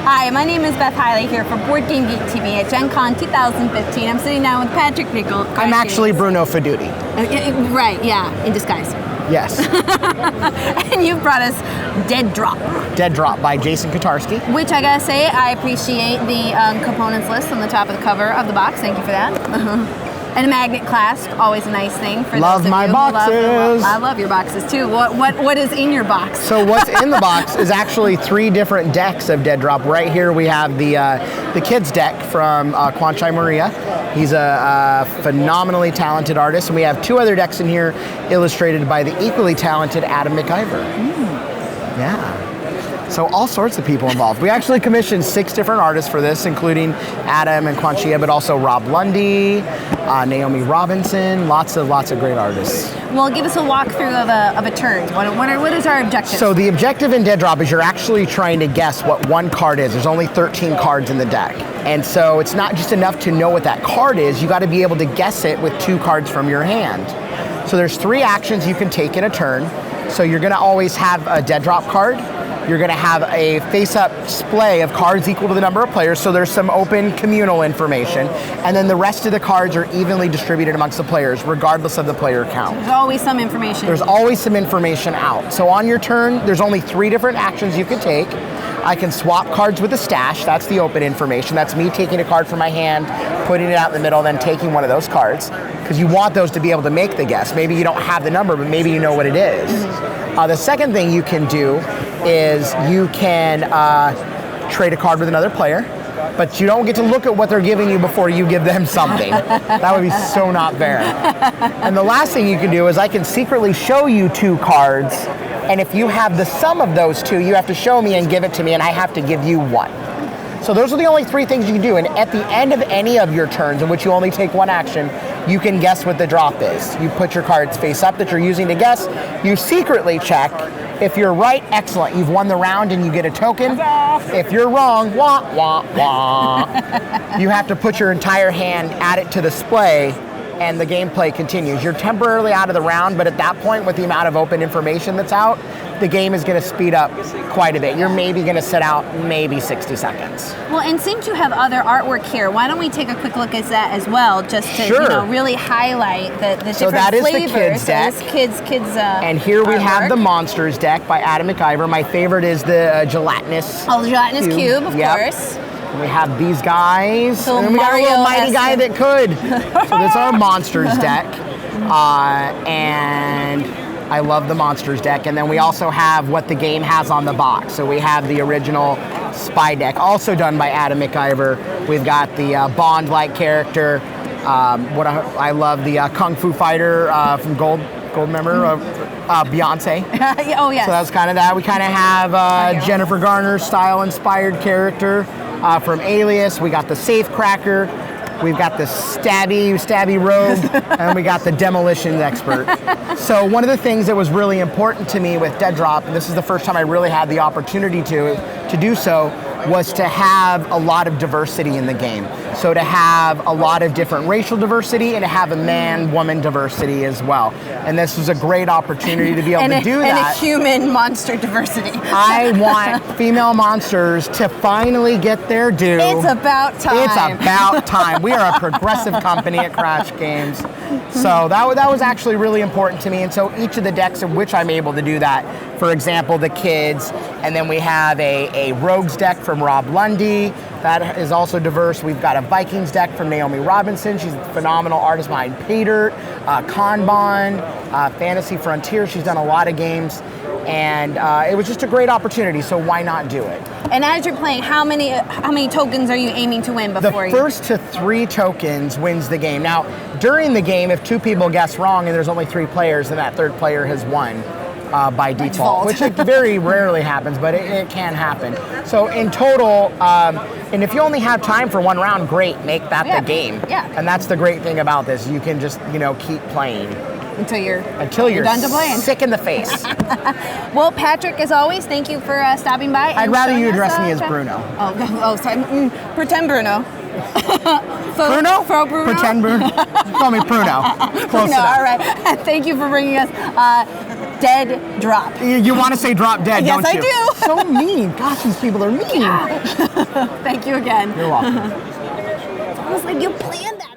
Hi, my name is Beth Hiley here for Board Game Geek TV at Gen Con 2015. I'm sitting down with Patrick Nickel. I'm actually Bruno Faduti. Right, yeah, in disguise. Yes. And you brought us Dead Drop. Dead Drop by Jason Kotarski. Which I gotta say, I appreciate the components list on the top of the cover of the box. Thank you for that. And a magnet clasp, always a nice thing for love those of my you boxes. I love your boxes too. What is in your box? So what's in the box is actually 3 different decks of Dead Drop. Right here we have the kids deck from Kwanchai Maria. He's a phenomenally talented artist, and we have 2 other decks in here illustrated by the equally talented Adam McIver. Yeah. So all sorts of people involved. We actually commissioned 6 different artists for this, including Adam and Kwanchia, but also Rob Lundy, Naomi Robinson, lots of great artists. Well, give us a walkthrough of a turn. What is our objective? So the objective in Dead Drop is you're actually trying to guess what one card is. There's only 13 cards in the deck. And so it's not just enough to know what that card is, you gotta be able to guess it with 2 cards from your hand. So there's 3 actions you can take in a turn. So you're gonna always have a Dead Drop card. You're gonna have a face-up display of cards equal to the number of players, so there's some open communal information, and then the rest of the cards are evenly distributed amongst the players, regardless of the player count. There's always some information. There's always some information out. So on your turn, there's only 3 different actions you can take. I can swap cards with a stash, that's the open information. That's me taking a card from my hand, putting it out in the middle, then taking one of those cards, because you want those to be able to make the guess. Maybe you don't have the number, but maybe you know what it is. The second thing you can do is you can trade a card with another player, but you don't get to look at what they're giving you before you give them something. That would be so not fair. And the last thing you can do is I can secretly show you 2 cards, and if you have the sum of those 2, you have to show me and give it to me, and I have to give you 1. So those are the only 3 things you can do, and at the end of any of your turns in which you only take 1 action, you can guess what the drop is. You put your cards face up that you're using to guess, you secretly check. If you're right, excellent, you've won the round and you get a token. If you're wrong, wah, wah, wah. You have to put your entire hand, add it to display, and the gameplay continues. You're temporarily out of the round, but at that point, with the amount of open information that's out, the game is going to speed up quite a bit. You're maybe going to sit out maybe 60 seconds. Well, and since you have other artwork here, why don't we take a quick look at that as well, just to really highlight the different flavors. So that is the kids deck. Kids and here we artwork. have the Monsters deck by Adam McIver. My favorite is the gelatinous. Oh, the gelatinous cube, of course. And we have these guys, so and then we got a little mighty guy that could. So that's our Monsters deck, and I love the Monsters deck. And then we also have what the game has on the box. So we have the original Spy deck, also done by Adam McIver. We've got the Bond-like character. I love the Kung Fu Fighter from Gold member, Beyonce. Oh yeah. So that's kind of that. We kind of have Jennifer Garner style-inspired character from Alias. We got the Safe Cracker. We've got the stabby rogue, and we got the demolition expert. So one of the things that was really important to me with Dead Drop, and this is the first time I really had the opportunity to do so, was to have a lot of diversity in the game. So to have a lot of different racial diversity and to have a man-woman diversity as well. And this was a great opportunity to be able to do that. And a human monster diversity. I want female monsters to finally get their due. It's about time. It's about time. We are a progressive company at Crash Games. So that was actually really important to me. And so each of the decks in which I'm able to do that, for example, the kids, and then we have a Rogues deck from Rob Lundy. That is also diverse. We've got a Vikings deck from Naomi Robinson. She's a phenomenal artist behind Paydirt, Kanban, Fantasy Frontier. She's done a lot of games. And it was just a great opportunity, so why not do it? And as you're playing, how many tokens are you aiming to win before you? The first to 3 tokens wins the game. Now, during the game, if 2 people guess wrong and there's only 3 players, then that 3rd player has won by default, which it very rarely happens, but it can happen. So in total, and if you only have time for 1 round, great, make that the game. Yeah. And that's the great thing about this. You can just, keep playing. Until you're done to playing. Sick in the face. Well, Patrick, as always, thank you for stopping by. I'd rather you address me as Bruno. Oh, sorry. Pretend Bruno. Bruno? Fro Bruno? Pretend Bruno. Call me Pruno. Close enough. All right. Thank you for bringing us dead drop. You want to say drop dead, Yes, don't you? I do. So mean. Gosh, these people are mean. Thank you again. You're welcome. I was like, you planned that.